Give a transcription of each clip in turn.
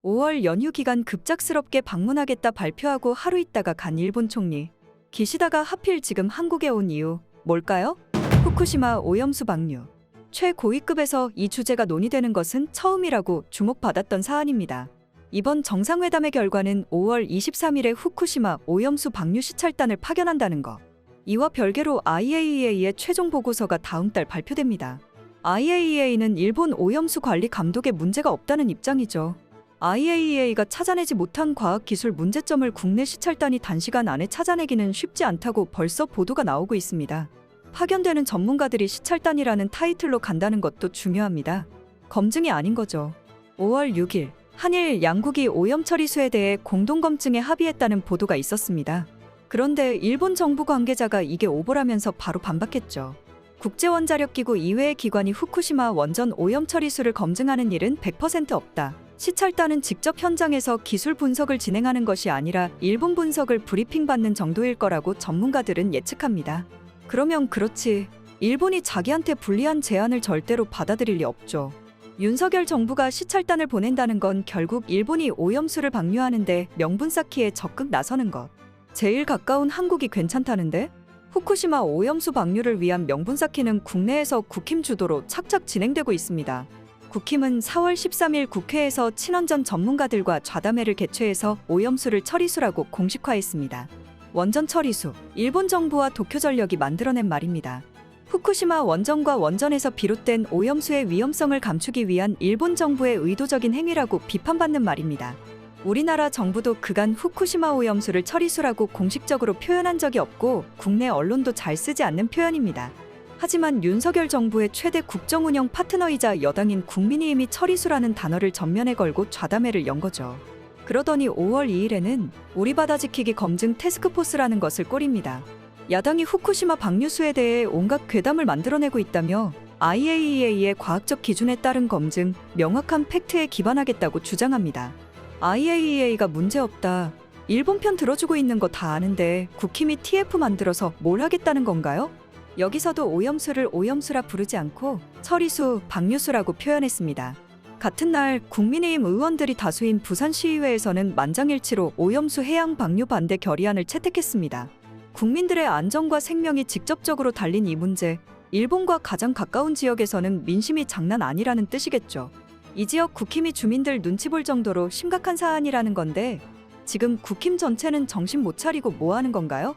5월 연휴 기간 급작스럽게 방문하겠다 발표하고 하루 있다가 간 일본 총리. 기시다가 하필 지금 한국에 온 이유 뭘까요? 후쿠시마 오염수 방류. 최고위급에서 이 주제가 논의되는 것은 처음이라고 주목받았던 사안입니다. 이번 정상회담의 결과는 5월 23일에 후쿠시마 오염수 방류 시찰단을 파견한다는 것. 이와 별개로 IAEA의 최종 보고서가 다음 달 발표됩니다. IAEA는 일본 오염수 관리 감독에 문제가 없다는 입장이죠. IAEA가 찾아내지 못한 과학기술 문제점을 국내 시찰단이 단시간 안에 찾아내기는 쉽지 않다고 벌써 보도가 나오고 있습니다. 파견되는 전문가들이 시찰단이라는 타이틀로 간다는 것도 중요합니다. 검증이 아닌 거죠. 5월 6일 한일 양국이 오염 처리수에 대해 공동검증에 합의했다는 보도가 있었습니다. 그런데 일본 정부 관계자가 이게 오보라면서 바로 반박했죠. 국제원자력기구 이외의 기관이 후쿠시마 원전 오염 처리수를 검증하는 일은 100% 없다. 시찰단은 직접 현장에서 기술 분석을 진행하는 것이 아니라 일본 분석을 브리핑받는 정도일 거라고 전문가들은 예측합니다. 그러면 그렇지. 일본이 자기한테 불리한 제안을 절대로 받아들일 리 없죠. 윤석열 정부가 시찰단을 보낸다는 건 결국 일본이 오염수를 방류하는데 명분 쌓기에 적극 나서는 것. 제일 가까운 한국이 괜찮다는데? 후쿠시마 오염수 방류를 위한 명분 쌓기는 국내에서 국힘 주도로 착착 진행되고 있습니다. 국힘은 4월 13일 국회에서 친원전 전문가들과 좌담회를 개최해서 오염수를 처리수라고 공식화했습니다. 원전 처리수, 일본 정부와 도쿄전력이 만들어낸 말입니다. 후쿠시마 원전과 원전에서 비롯된 오염수의 위험성을 감추기 위한 일본 정부의 의도적인 행위라고 비판받는 말입니다. 우리나라 정부도 그간 후쿠시마 오염수를 처리수라고 공식적으로 표현한 적이 없고 국내 언론도 잘 쓰지 않는 표현입니다. 하지만 윤석열 정부의 최대 국정운영 파트너이자 여당인 국민의힘이 처리수라는 단어를 전면에 걸고 좌담회를 연 거죠. 그러더니 5월 2일에는 우리 바다 지키기 검증 태스크포스라는 것을 꾸립니다. 야당이 후쿠시마 방류수에 대해 온갖 괴담을 만들어내고 있다며 IAEA의 과학적 기준에 따른 검증, 명확한 팩트에 기반하겠다고 주장합니다. IAEA가 문제없다. 일본 편 들어주고 있는 거 다 아는데 국힘이 TF 만들어서 뭘 하겠다는 건가요? 여기서도 오염수를 오염수라 부르지 않고 처리수, 방류수라고 표현했습니다. 같은 날 국민의힘 의원들이 다수인 부산시의회에서는 만장일치로 오염수 해양 방류 반대 결의안을 채택했습니다. 국민들의 안전과 생명이 직접적으로 달린 이 문제, 일본과 가장 가까운 지역에서는 민심이 장난 아니라는 뜻이겠죠. 이 지역 국힘이 주민들 눈치 볼 정도로 심각한 사안이라는 건데 지금 국힘 전체는 정신 못 차리고 뭐 하는 건가요?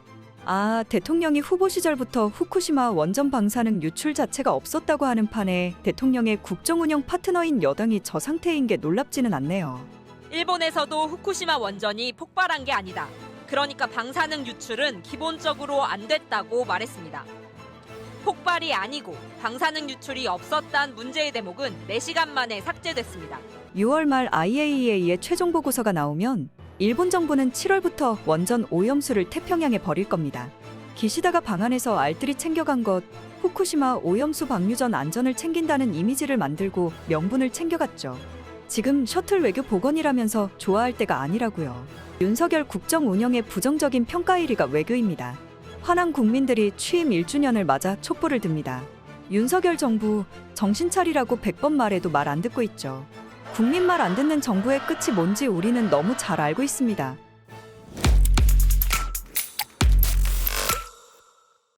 대통령이 후보 시절부터 후쿠시마 원전 방사능 유출 자체가 없었다고 하는 판에 대통령의 국정운영 파트너인 여당이 저 상태인 게 놀랍지는 않네요. 일본에서도 후쿠시마 원전이 폭발한 게 아니다. 그러니까 방사능 유출은 기본적으로 안 됐다고 말했습니다. 폭발이 아니고 방사능 유출이 없었단 문제의 대목은 4시간 만에 삭제됐습니다. 6월 말 IAEA의 최종 보고서가 나오면 일본 정부는 7월부터 원전 오염수를 태평양에 버릴 겁니다. 기시다가 방한해서 알뜰히 챙겨간 것, 후쿠시마 오염수 방류 전 안전을 챙긴다는 이미지를 만들고 명분을 챙겨갔죠. 지금 셔틀 외교 복원이라면서 좋아할 때가 아니라고요. 윤석열 국정 운영의 부정적인 평가 1위가 외교입니다. 화난 국민들이 취임 1주년을 맞아 촛불을 듭니다. 윤석열 정부 정신 차리라고 100번 말해도 말 안 듣고 있죠. 국민 말 안 듣는 정부의 끝이 뭔지 우리는 너무 잘 알고 있습니다.